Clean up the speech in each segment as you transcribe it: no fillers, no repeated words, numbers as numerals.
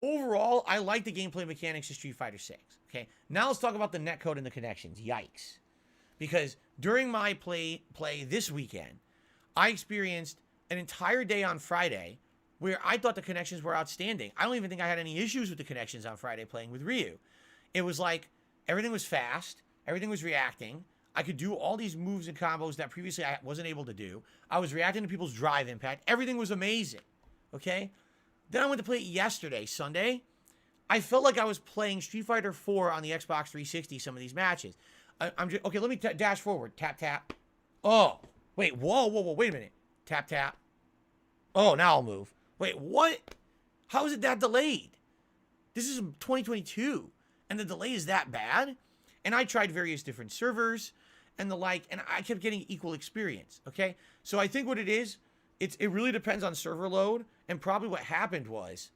Overall, I like the gameplay mechanics of Street Fighter 6. Okay, now let's talk about the netcode and the connections. Yikes. Because during my play this weekend, I experienced an entire day on Friday where I thought the connections were outstanding. I don't even think I had any issues with the connections on Friday playing with Ryu. It was like everything was fast, everything was reacting. I could do all these moves and combos that previously I wasn't able to do. I was reacting to people's drive impact. Everything was amazing. Okay? Then I went to play it yesterday, Sunday. I felt like I was playing Street Fighter 4 on the Xbox 360, some of these matches. Okay, let me dash forward. Tap, tap. Oh, wait, whoa, wait a minute. Tap, tap. Oh, now I'll move. Wait, what? How is it that delayed? This is 2022, and the delay is that bad? And I tried various different servers and the like, and I kept getting equal experience, okay? So I think what it is, it really depends on server load, and probably what happened was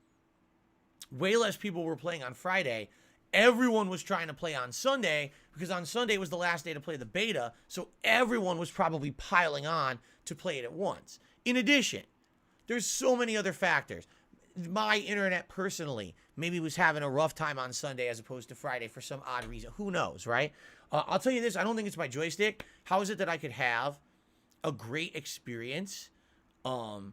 way less people were playing on Friday. Everyone was trying to play on Sunday because on Sunday was the last day to play the beta, so everyone was probably piling on to play it at once. In addition, there's so many other factors. My internet personally maybe was having a rough time on Sunday as opposed to Friday for some odd reason. Who knows, right? I'll tell you this. I don't think it's my joystick. How is it that I could have a great experience on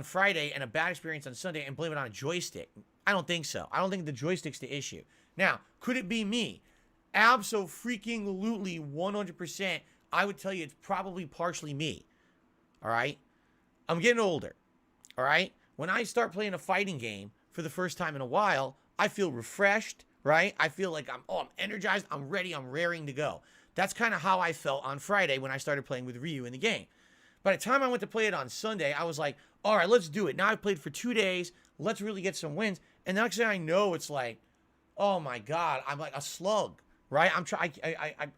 Friday and a bad experience on Sunday and blame it on a joystick? I don't think so. I don't think the joystick's the issue. Now, could it be me? Abso-freaking-lutely 100%. I would tell you it's probably partially me. All right? I'm getting older. All right? When I start playing a fighting game for the first time in a while, I feel refreshed, right? I feel like I'm energized, I'm ready, I'm raring to go. That's kind of how I felt on Friday when I started playing with Ryu in the game. By the time I went to play it on Sunday, I was like, all right, let's do it. Now I've played for 2 days. Let's really get some wins. And the next thing I know, it's like, oh my God, I'm like a slug, right? I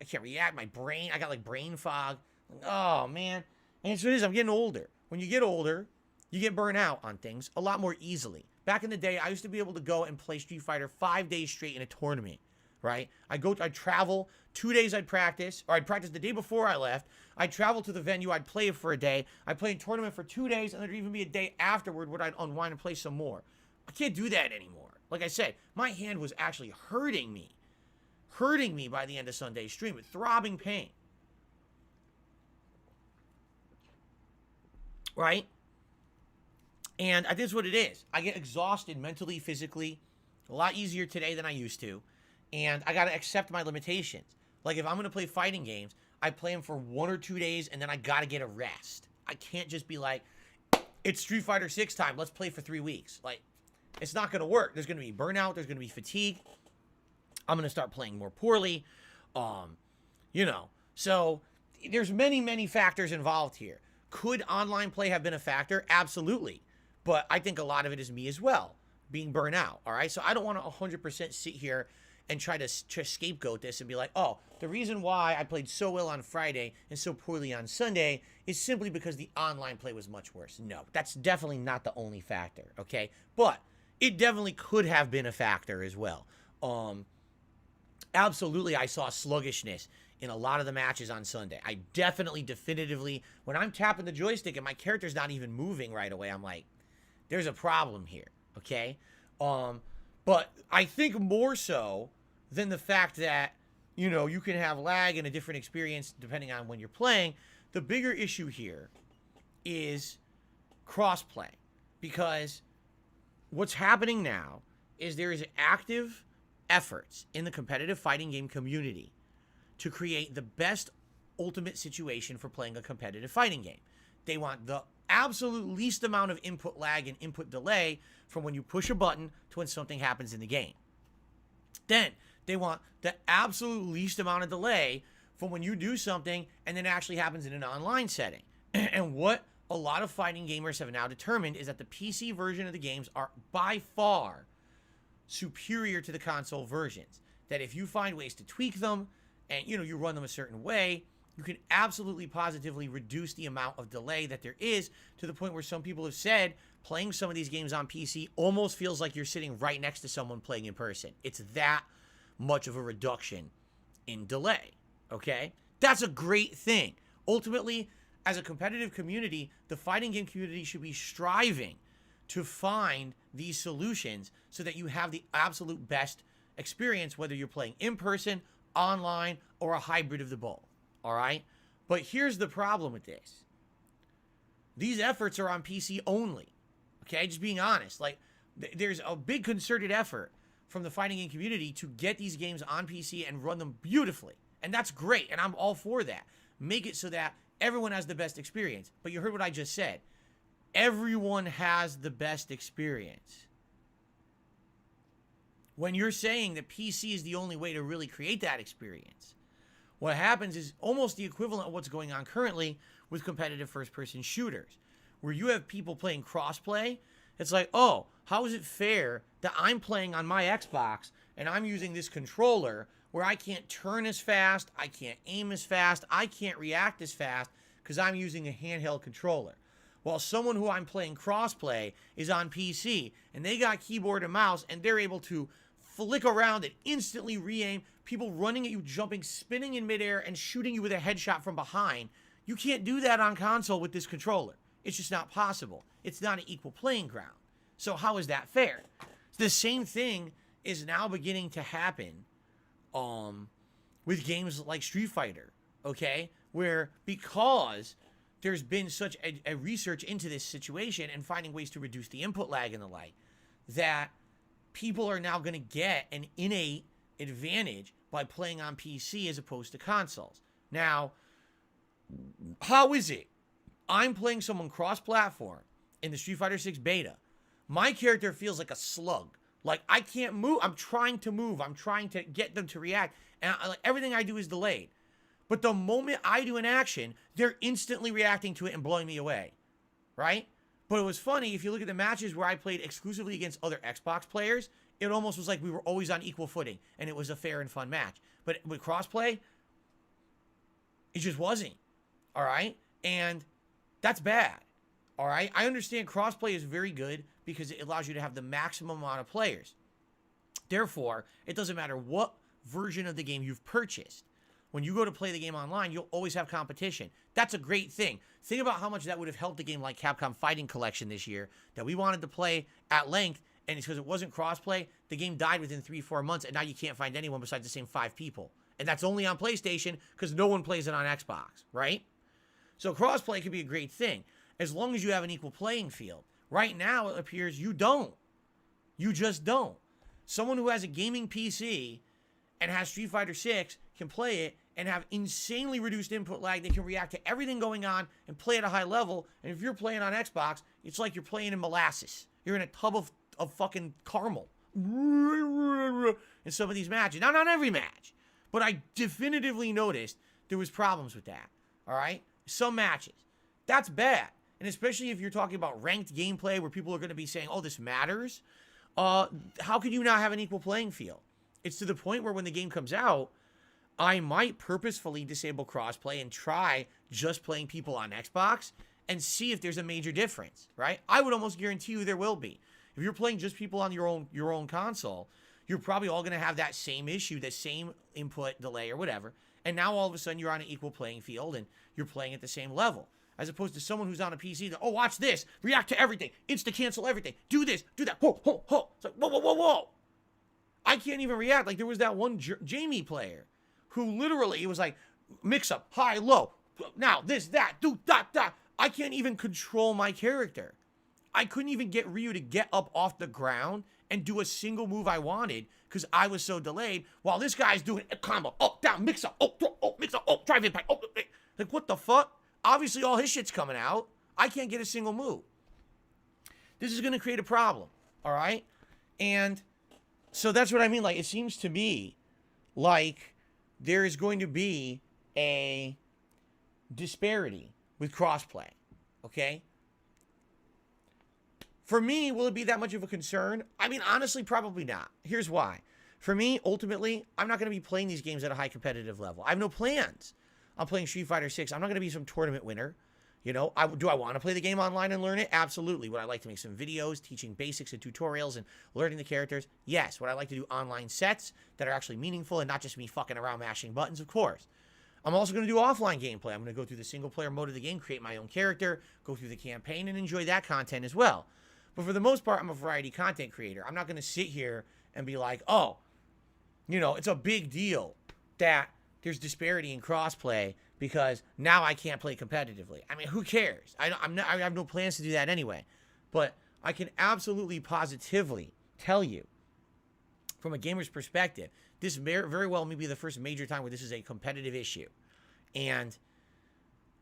can't react. My brain, I got like brain fog. Oh man. And so it is, I'm getting older. When you get older, you get burnt out on things a lot more easily. Back in the day, I used to be able to go and play Street Fighter 5 days straight in a tournament, right? I'd travel, 2 days I'd practice, or I'd practice the day before I left. I'd travel to the venue, I'd play for a day. I'd play a tournament for 2 days, and there'd even be a day afterward where I'd unwind and play some more. I can't do that anymore. Like I said, my hand was actually hurting me by the end of Sunday's stream with throbbing pain. Right? And I think that's what it is. I get exhausted mentally, physically, a lot easier today than I used to. And I got to accept my limitations. Like if I'm going to play fighting games, I play them for 1 or 2 days and then I got to get a rest. I can't just be like, it's Street Fighter 6 time, let's play for 3 weeks. Like, it's not going to work. There's going to be burnout. There's going to be fatigue. I'm going to start playing more poorly. So there's many, many factors involved here. Could online play have been a factor? Absolutely. But I think a lot of it is me as well, being burnt out, all right? So I don't want to 100% sit here and try to scapegoat this and be like, oh, the reason why I played so well on Friday and so poorly on Sunday is simply because the online play was much worse. No, that's definitely not the only factor, okay? But it definitely could have been a factor as well. Absolutely, I saw sluggishness in a lot of the matches on Sunday. I definitively, when I'm tapping the joystick and my character's not even moving right away, I'm like, there's a problem here, okay? But I think more so than the fact that, you can have lag and a different experience depending on when you're playing, the bigger issue here is crossplay. Because what's happening now is there is active efforts in the competitive fighting game community to create the best ultimate situation for playing a competitive fighting game. They want the absolute least amount of input lag and input delay from when you push a button to when something happens in the game. Then they want the absolute least amount of delay from when you do something and then it actually happens in an online setting. And what a lot of fighting gamers have now determined is that the PC version of the games are by far superior to the console versions. That if you find ways to tweak them and you run them a certain way, you can absolutely positively reduce the amount of delay that there is, to the point where some people have said playing some of these games on PC almost feels like you're sitting right next to someone playing in person. It's that much of a reduction in delay, okay? That's a great thing. Ultimately, as a competitive community, the fighting game community should be striving to find these solutions so that you have the absolute best experience, whether you're playing in person, online, or a hybrid of the both. All right? But here's the problem with this. These efforts are on PC only. Okay? Just being honest. Like, there's a big concerted effort from the fighting game community to get these games on PC and run them beautifully. And that's great. And I'm all for that. Make it so that everyone has the best experience. But you heard what I just said. Everyone has the best experience. When you're saying that PC is the only way to really create that experience, what happens is almost the equivalent of what's going on currently with competitive first-person shooters, where you have people playing crossplay. It's like, oh, how is it fair that I'm playing on my Xbox and I'm using this controller where I can't turn as fast, I can't aim as fast, I can't react as fast because I'm using a handheld controller. While someone who I'm playing crossplay is on PC and they got keyboard and mouse and they're able to flick around and instantly re-aim, people running at you, jumping, spinning in midair, and shooting you with a headshot from behind. You can't do that on console with this controller. It's just not possible. It's not an equal playing ground. So how is that fair? The same thing is now beginning to happen with games like Street Fighter, okay? Where because there's been such a research into this situation and finding ways to reduce the input lag and the like, that people are now going to get an innate advantage by playing on PC as opposed to consoles. Now, how is it? I'm playing someone cross-platform in the Street Fighter 6 beta. My character feels like a slug. Like, I can't move. I'm trying to move. I'm trying to get them to react. And everything I do is delayed. But the moment I do an action, they're instantly reacting to it and blowing me away. Right? But it was funny, if you look at the matches where I played exclusively against other Xbox players, it almost was like we were always on equal footing, and it was a fair and fun match. But with crossplay, it just wasn't. All right? And that's bad. All right? I understand crossplay is very good because it allows you to have the maximum amount of players. Therefore, it doesn't matter what version of the game you've purchased. When you go to play the game online, you'll always have competition. That's a great thing. Think about how much that would have helped a game like Capcom Fighting Collection this year that we wanted to play at length, and it's because it wasn't crossplay. The game died within 3-4 months, and now you can't find anyone besides the same 5 people. And that's only on PlayStation because no one plays it on Xbox, right? So crossplay could be a great thing as long as you have an equal playing field. Right now, it appears you don't. You just don't. Someone who has a gaming PC and has Street Fighter 6 can play it and have insanely reduced input lag. They can react to everything going on and play at a high level. And if you're playing on Xbox, it's like you're playing in molasses. You're in a tub of fucking caramel in some of these matches. Now, not every match, but I definitively noticed there was problems with that. All right? Some matches. That's bad. And especially if you're talking about ranked gameplay where people are going to be saying, oh, this matters. How could you not have an equal playing field? It's to the point where when the game comes out, I might purposefully disable crossplay and try just playing people on Xbox and see if there's a major difference, right? I would almost guarantee you there will be. If you're playing just people on your own console, you're probably all going to have that same issue, that same input delay or whatever. And now all of a sudden you're on an equal playing field and you're playing at the same level. As opposed to someone who's on a PC that, oh, watch this, react to everything, insta-cancel everything, do this, do that, whoa, whoa, whoa. It's like, whoa, whoa, whoa, whoa. I can't even react. Like, there was that one Jamie player who literally, it was like, mix up, high, low, now, this, that, do, that, that. I can't even control my character. I couldn't even get Ryu to get up off the ground and do a single move I wanted because I was so delayed, while this guy's doing a combo, up, down, mix up, mix up, drive impact, like, what the fuck? Obviously, all his shit's coming out. I can't get a single move. This is going to create a problem, all right? And so that's what I mean. Like, it seems to me like there is going to be a disparity with crossplay, okay? For me, will it be that much of a concern? I mean, honestly, probably not. Here's why. For me, ultimately, I'm not going to be playing these games at a high competitive level. I have no plans. I'm playing Street Fighter 6. I'm not going to be some tournament winner. You know, do I want to play the game online and learn it? Absolutely. Would I like to make some videos teaching basics and tutorials and learning the characters? Yes. Would I like to do online sets that are actually meaningful and not just me fucking around mashing buttons? Of course. I'm also going to do offline gameplay. I'm going to go through the single player mode of the game, create my own character, go through the campaign, and enjoy that content as well. But for the most part, I'm a variety content creator. I'm not going to sit here and be like, oh, it's a big deal that there's disparity in crossplay because now I can't play competitively. I mean, who cares? I have no plans to do that anyway. But I can absolutely positively tell you, from a gamer's perspective, this very well may be the first major time where this is a competitive issue. And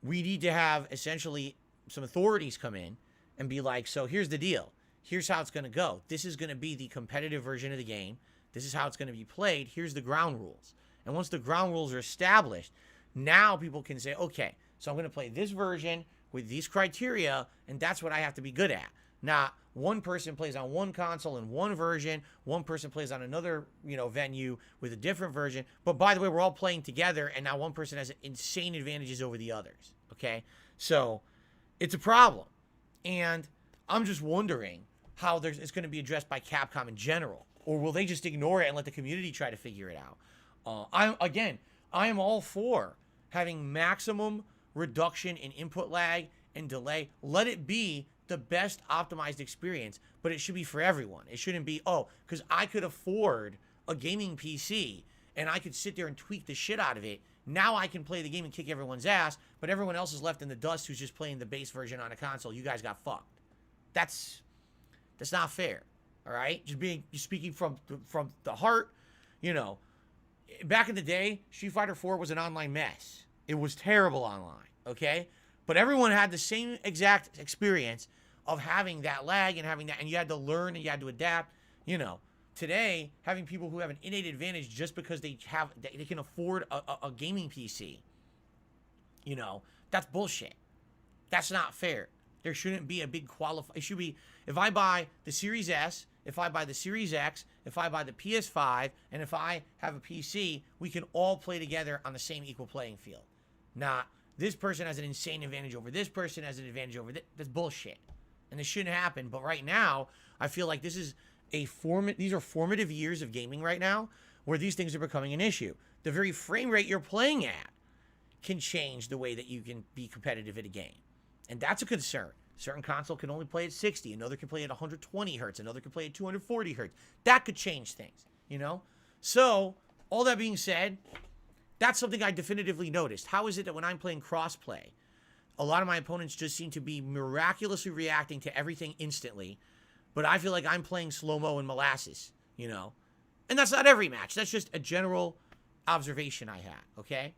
we need to have essentially some authorities come in and be like, so here's the deal. Here's how it's going to go. This is going to be the competitive version of the game. This is how it's going to be played. Here's the ground rules. And once the ground rules are established, now people can say, okay, so I'm going to play this version with these criteria, and that's what I have to be good at. Not one person plays on one console in one version, one person plays on another, venue with a different version. But by the way, we're all playing together, and now one person has insane advantages over the others. Okay? So it's a problem. And I'm just wondering how it's going to be addressed by Capcom in general. Or will they just ignore it and let the community try to figure it out? I am all for having maximum reduction in input lag and delay. Let it be the best optimized experience, but it should be for everyone. It shouldn't be, because I could afford a gaming PC and I could sit there and tweak the shit out of it. Now I can play the game and kick everyone's ass, but everyone else is left in the dust who's just playing the base version on a console. You guys got fucked. That's not fair. All right? Just speaking from the heart, back in the day, Street Fighter 4 was an online mess. It was terrible online, okay? But everyone had the same exact experience of having that lag and having that, and you had to learn and you had to adapt. Today, having people who have an innate advantage just because they can afford a gaming PC, that's bullshit. That's not fair. There shouldn't be a big It should be, if I buy the Series S, if I buy the Series X, if I buy the PS5, and if I have a PC, we can all play together on the same equal playing field. Not, this person has an insane advantage over this person has an advantage over this. That's bullshit. And this shouldn't happen. But right now, I feel like these are formative years of gaming right now where these things are becoming an issue. The very frame rate you're playing at can change the way that you can be competitive at a game. And that's a concern. Certain console can only play at 60. Another can play at 120 hertz. Another can play at 240 hertz. That could change things, So, all that being said, that's something I definitively noticed. How is it that when I'm playing crossplay, a lot of my opponents just seem to be miraculously reacting to everything instantly, but I feel like I'm playing slow-mo and molasses, And that's not every match. That's just a general observation I had, okay?